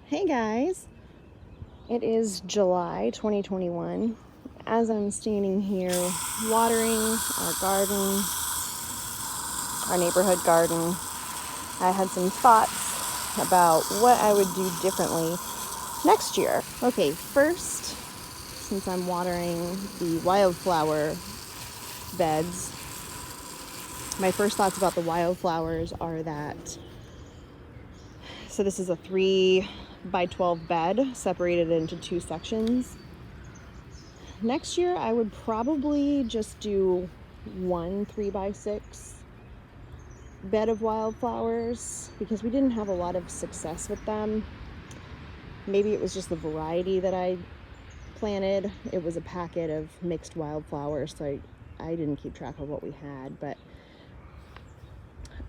Hey guys, it is July 2021. As I'm standing here watering our garden, our neighborhood garden, I had some thoughts about what I would do differently next year. Okay, first, since I'm watering the wildflower beds, my first thoughts about the wildflowers are that, so this is a 3x12 bed separated into two sections. Next year, I would probably just do one 3x6 bed of wildflowers because we didn't have a lot of success with them. Maybe it was just the variety that I planted. It was a packet of mixed wildflowers, so I didn't keep track of what we had, but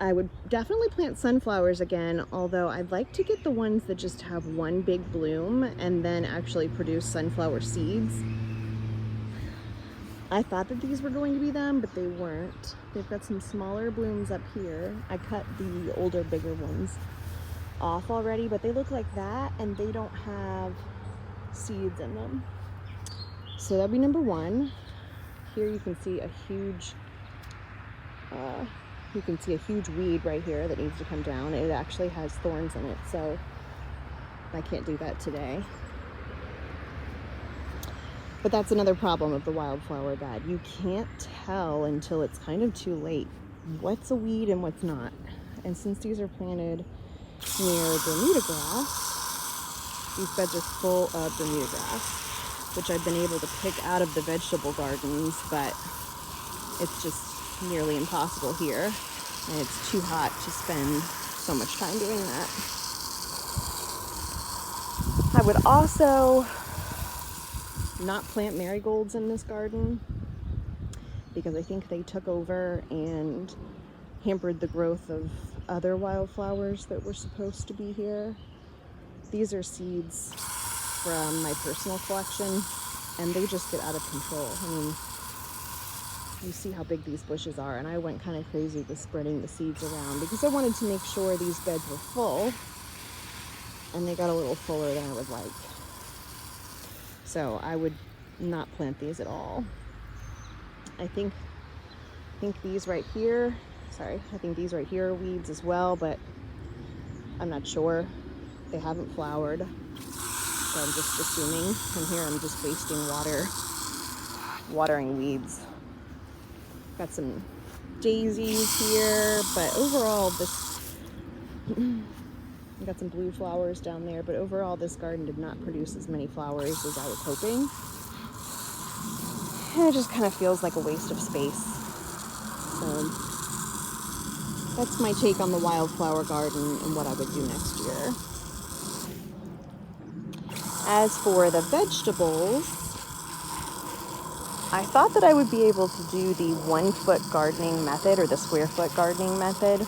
I would definitely plant sunflowers again, although I'd like to get the ones that just have one big bloom and then actually produce sunflower seeds. I thought that these were going to be them, but they weren't. They've got some smaller blooms up here. I cut the older, bigger ones off already, but they look like that and they don't have seeds in them. So that'd be number one. Here you can see a huge weed right here that needs to come down. It actually has thorns in it, so I can't do that today. But that's another problem of the wildflower bed. You can't tell until it's kind of too late what's a weed and what's not. And since these are planted near Bermuda grass, these beds are full of Bermuda grass, which I've been able to pick out of the vegetable gardens, but it's just nearly impossible here. And it's too hot to spend so much time doing that. I would also not plant marigolds in this garden because I think they took over and hampered the growth of other wildflowers that were supposed to be here. These are seeds from my personal collection and they just get out of control. I mean, you see how big these bushes are, and I went kind of crazy with spreading the seeds around because I wanted to make sure these beds were full, and they got a little fuller than I would like. So I would not plant these at all. I think these right here, I think these right here are weeds as well, but I'm not sure. They haven't flowered, so I'm just assuming. And here I'm just wasting water, watering weeds. Got some daisies here, but overall I've got some blue flowers down there, but overall this garden did not produce as many flowers as I was hoping. And it just kind of feels like a waste of space. So that's my take on the wildflower garden and what I would do next year. As for the vegetables, I thought that I would be able to do the 1 foot gardening method or the square foot gardening method.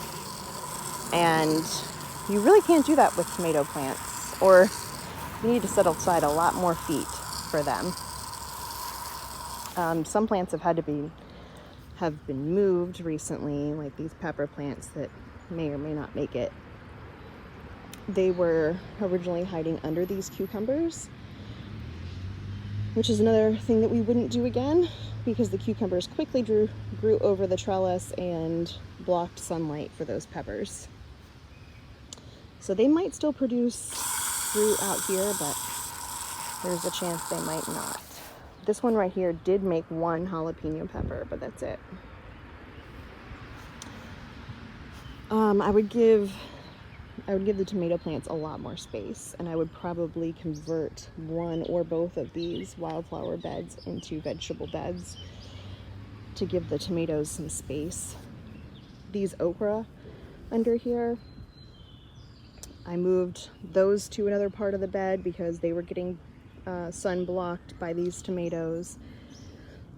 And you really can't do that with tomato plants, or you need to set aside a lot more feet for them. Some plants have been moved recently, like these pepper plants that may or may not make it. They were originally hiding under these cucumbers, which is another thing that we wouldn't do again because the cucumbers quickly grew over the trellis and blocked sunlight for those peppers. So they might still produce fruit out here, but there's a chance they might not. This one right here did make one jalapeno pepper, but that's it. I would give the tomato plants a lot more space, and I would probably convert one or both of these wildflower beds into vegetable beds to give the tomatoes some space. These okra under here, I moved those to another part of the bed because they were getting sun blocked by these tomatoes.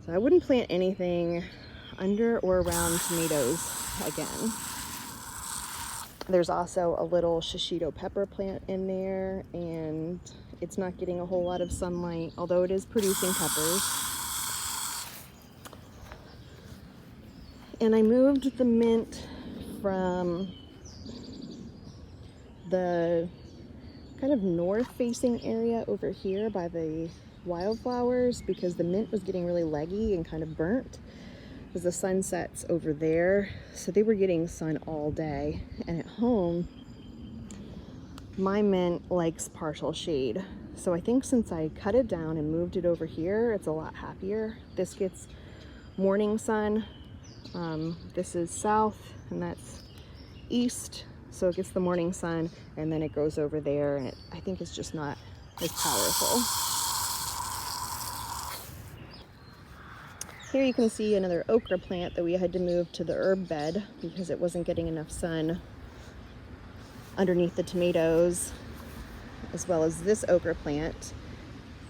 So I wouldn't plant anything under or around tomatoes again. There's also a little shishito pepper plant in there, and it's not getting a whole lot of sunlight, although it is producing peppers. And I moved the mint from the kind of north-facing area over here by the wildflowers, because the mint was getting really leggy and kind of burnt as the sun sets over there. So they were getting sun all day. And at home, my mint likes partial shade. So I think since I cut it down and moved it over here, it's a lot happier. This gets morning sun. This is south and that's east. So it gets the morning sun and then it goes over there, and I think it's just not as powerful. Here you can see another okra plant that we had to move to the herb bed because it wasn't getting enough sun underneath the tomatoes, as well as this okra plant.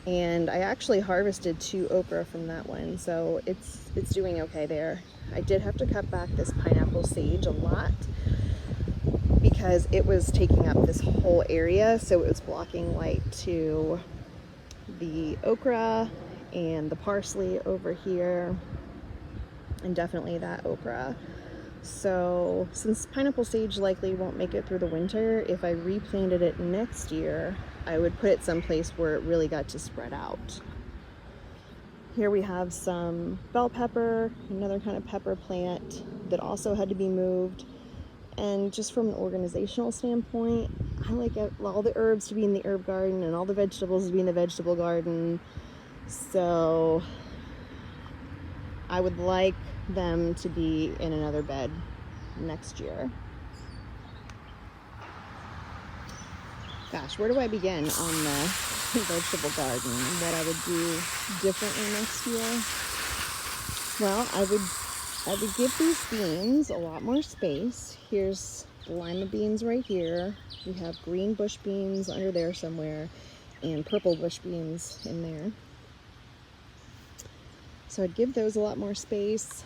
And I actually harvested 2 okra from that one, so it's doing okay there. I did have to cut back this pineapple sage a lot because it was taking up this whole area, so it was blocking light to the okra and the parsley over here, and definitely that okra. So since pineapple sage likely won't make it through the winter, if I replanted it next year, I would put it someplace where it really got to spread out. Here we have some bell pepper, another kind of pepper plant that also had to be moved. And just from an organizational standpoint, I like all the herbs to be in the herb garden and all the vegetables to be in the vegetable garden. So I would like them to be in another bed next year. Gosh, where do I begin on the vegetable garden? What I would do differently next year? Well, I would give these beans a lot more space. Here's lima beans right here. We have green bush beans under there somewhere and purple bush beans in there. So I'd give those a lot more space.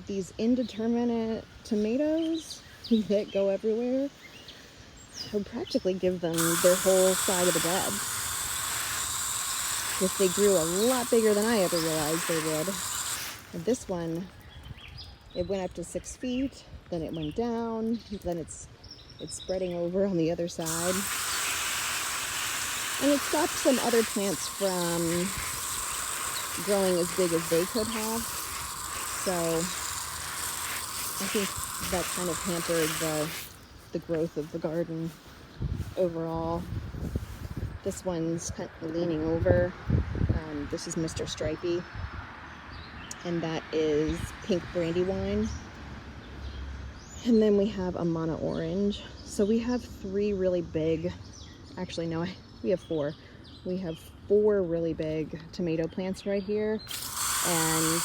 These indeterminate tomatoes that go everywhere, I would practically give them their whole side of the bed. If they grew a lot bigger than I ever realized they would. And this one, it went up to 6 feet, then it went down, then it's spreading over on the other side. And it stopped some other plants from growing as big as they could have. So I think that kind of hampered the growth of the garden overall. This one's kind of leaning over. This is Mr. Stripey, and that is pink brandywine. And then we have Amana orange. So we have 3 really big, actually no, we have 4. We have 4 really big tomato plants right here. And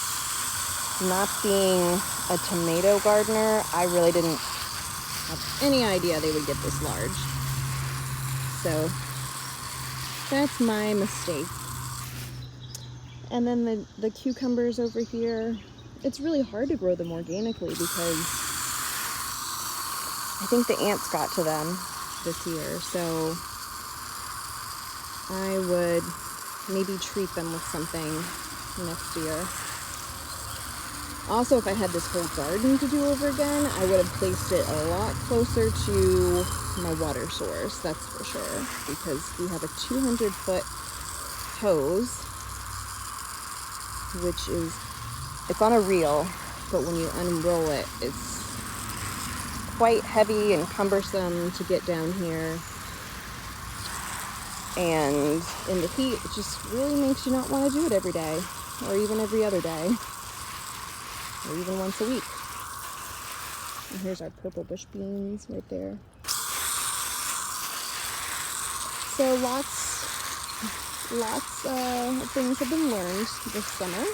not being a tomato gardener, I really didn't have any idea they would get this large. So that's my mistake. And then the cucumbers over here, it's really hard to grow them organically because I think the ants got to them this year. So I would maybe treat them with something next year. Also, if I had this whole garden to do over again, I would have placed it a lot closer to my water source, that's for sure, because we have a 200-foot hose, which is, it's on a reel, but when you unroll it, it's quite heavy and cumbersome to get down here. And in the heat, it just really makes you not want to do it every day, or even every other day, or even once a week. And here's our purple bush beans right there. So lots of things have been learned this summer,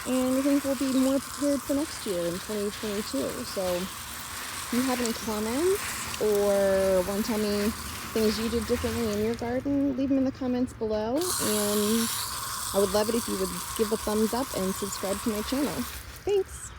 and I think we'll be more prepared for next year in 2022. So if you have any comments or want to tell me things you did differently in your garden, leave them in the comments below, and I would love it if you would give a thumbs up and subscribe to my channel. Thanks!